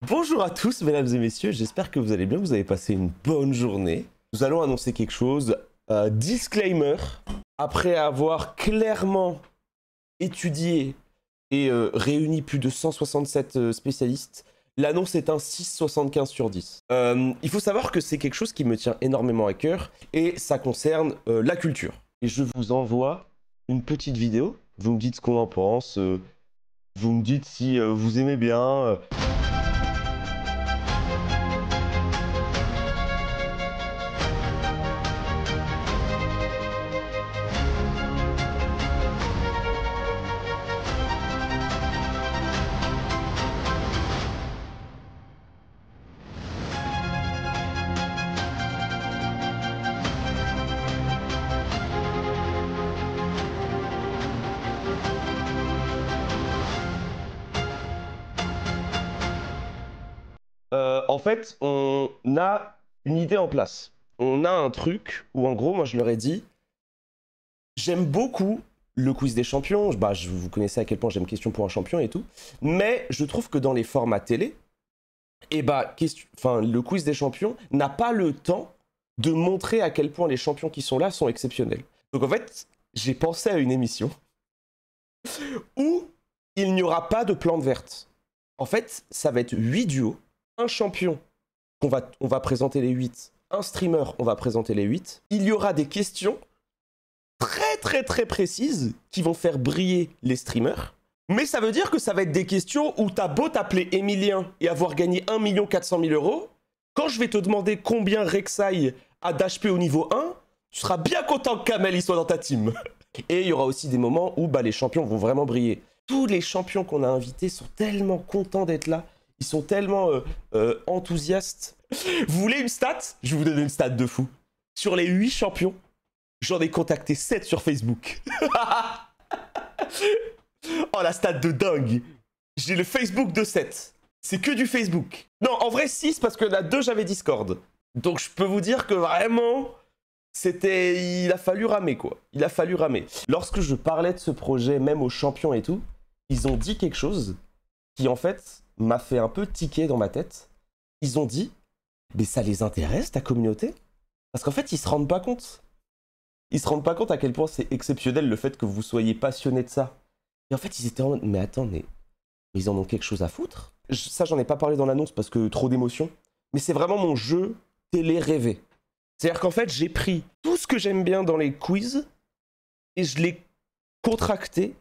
Bonjour à tous, mesdames et messieurs, j'espère que vous allez bien, vous avez passé une bonne journée. Nous allons annoncer quelque chose. Disclaimer, après avoir clairement étudié et réuni plus de 167 spécialistes, l'annonce est un 6,75 sur 10. Il faut savoir que c'est quelque chose qui me tient énormément à cœur et ça concerne la culture. Et je vous envoie une petite vidéo, vous me dites ce qu'on en pense, vous me dites si vous aimez bien. En fait, on a une idée en place. On a un truc où, en gros, moi, je leur ai dit, j'aime beaucoup le quiz des champions. Vous connaissez à quel point j'aime question pour un champion et tout. Mais je trouve que dans les formats télé, le quiz des champions n'a pas le temps de montrer à quel point les champions qui sont là sont exceptionnels. Donc, en fait, j'ai pensé à une émission où il n'y aura pas de plante verte. En fait, ça va être 8 duos. Un champion, on va présenter les 8. Un streamer, on va présenter les 8. Il y aura des questions très précises qui vont faire briller les streamers. Mais ça veut dire que ça va être des questions où t'as beau t'appeler Emilien et avoir gagné 1 400 000 €, quand je vais te demander combien Rek'Sai a d'HP au niveau 1, tu seras bien content que Kamel il soit dans ta team. Et il y aura aussi des moments où les champions vont vraiment briller. Tous les champions qu'on a invités sont tellement contents d'être là. Ils sont tellement enthousiastes. Vous voulez une stat? Je vais vous donner une stat de fou. Sur les 8 champions, j'en ai contacté 7 sur Facebook. Oh, la stat de dingue. J'ai le Facebook de 7. C'est que du Facebook. Non, en vrai 6 parce que là 2 j'avais Discord. Donc je peux vous dire que vraiment, il a fallu ramer quoi. Il a fallu ramer. Lorsque je parlais de ce projet, même aux champions et tout, ils ont dit quelque chose qui en fait m'a fait un peu tiquer dans ma tête. Ils ont dit, mais ça les intéresse ta communauté? Parce qu'en fait, ils se rendent pas compte. Ils se rendent pas compte à quel point c'est exceptionnel le fait que vous soyez passionné de ça. Et en fait, ils étaient en mode, mais attends, mais ils en ont quelque chose à foutre? Ça, j'en ai pas parlé dans l'annonce parce que trop d'émotions. Mais c'est vraiment mon jeu télé rêvé. C'est-à-dire qu'en fait, j'ai pris tout ce que j'aime bien dans les quiz et je l'ai contracté.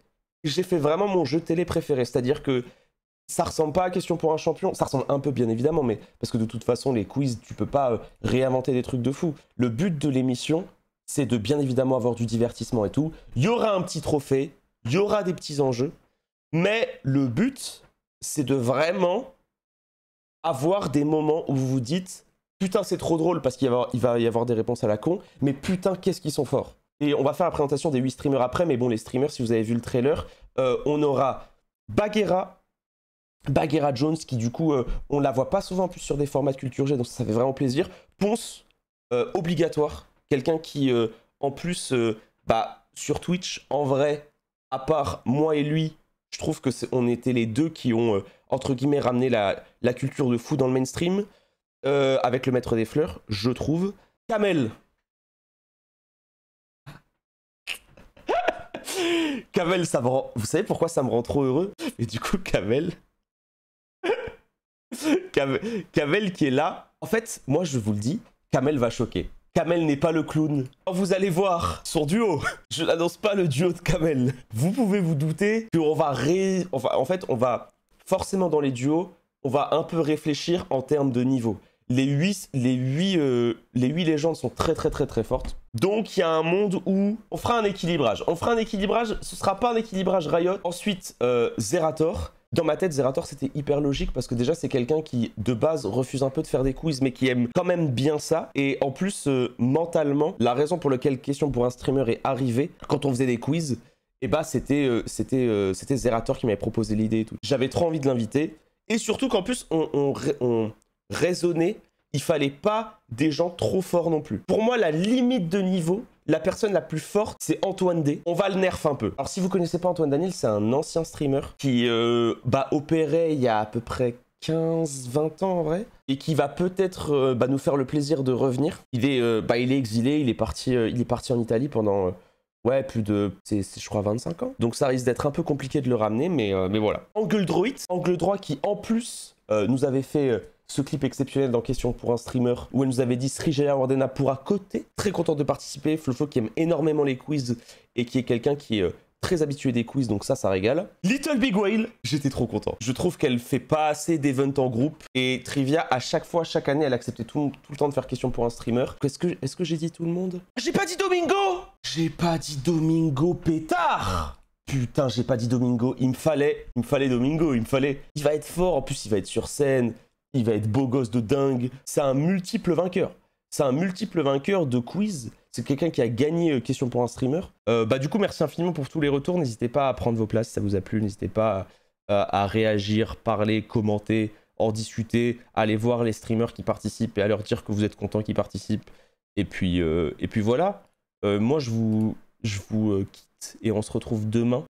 Et j'ai fait vraiment mon jeu télé préféré. C'est-à-dire que ça ressemble pas à question pour un champion. Ça ressemble un peu, bien évidemment, mais parce que de toute façon, les quiz, tu peux pas réinventer des trucs de fou. Le but de l'émission, c'est de bien évidemment avoir du divertissement et tout. Il y aura un petit trophée, il y aura des petits enjeux, mais le but, c'est de vraiment avoir des moments où vous vous dites putain, c'est trop drôle parce qu'il va y avoir des réponses à la con, mais putain, qu'est-ce qu'ils sont forts. Et on va faire la présentation des 8 streamers après, mais bon, les streamers, si vous avez vu le trailer, on aura Bagheera Jones, qui du coup, on la voit pas souvent en plus sur des formats de culture G, donc ça fait vraiment plaisir. Ponce, obligatoire. Quelqu'un qui, en plus, sur Twitch, en vrai, à part moi et lui, je trouve que on était les deux qui ont, entre guillemets, ramené la culture de fou dans le mainstream, avec le maître des fleurs, je trouve. Kamel. Kamel, ça me rend... Vous savez pourquoi ça me rend trop heureux? Et du coup, Kamel... Kamel qui est là. En fait, moi je vous le dis, Kamel va choquer. Kamel n'est pas le clown. Quand vous allez voir son duo, je n'annonce pas le duo de Kamel. Vous pouvez vous douter qu'on va en fait, on va forcément dans les duos, on va un peu réfléchir en termes de niveau. Les 8 légendes sont très fortes. Donc il y a un monde où on fera un équilibrage. Ce sera pas un équilibrage Riot. Ensuite, Zerator. Dans ma tête, Zerator, c'était hyper logique parce que déjà, c'est quelqu'un qui, de base, refuse un peu de faire des quiz, mais qui aime quand même bien ça. Et en plus, mentalement, la raison pour laquelle Question pour un streamer est arrivée, quand on faisait des quiz, c'était Zerator qui m'avait proposé l'idée et tout. J'avais trop envie de l'inviter. Et surtout qu'en plus, on raisonnait, il fallait pas des gens trop forts non plus. Pour moi, la limite de niveau... La personne la plus forte, c'est Antoine D. On va le nerf un peu. Alors si vous connaissez pas Antoine Daniel, c'est un ancien streamer qui opérait il y a à peu près 15-20 ans en vrai, et qui va peut-être nous faire le plaisir de revenir. Il est exilé, il est parti en Italie pendant ouais, plus de, je crois 25 ans. Donc ça risque d'être un peu compliqué de le ramener, mais voilà. Angle droit qui en plus nous avait fait ce clip exceptionnel dans Question pour un streamer, où elle nous avait dit Srigélia Wardena pourra coter. Très content de participer. Floflo qui aime énormément les quiz et qui est quelqu'un qui est très habitué des quiz, donc ça régale. Little Big Whale, j'étais trop content. Je trouve qu'elle fait pas assez d'events en groupe, et Trivia, à chaque fois, chaque année, elle acceptait tout le temps de faire question pour un streamer. Est-ce que j'ai dit tout le monde? J'ai pas dit Domingo! J'ai pas dit Domingo pétard! Putain, j'ai pas dit Domingo, il me fallait Domingo, il va être fort, en plus il va être sur scène, il va être beau gosse de dingue, c'est un multiple vainqueur. C'est un multiple vainqueur de quiz. C'est quelqu'un qui a gagné question pour un streamer. Du coup, merci infiniment pour tous les retours. N'hésitez pas à prendre vos places si ça vous a plu. N'hésitez pas à réagir, parler, commenter, en discuter, aller voir les streamers qui participent et à leur dire que vous êtes contents qu'ils participent. Et puis voilà. Moi, je vous quitte et on se retrouve demain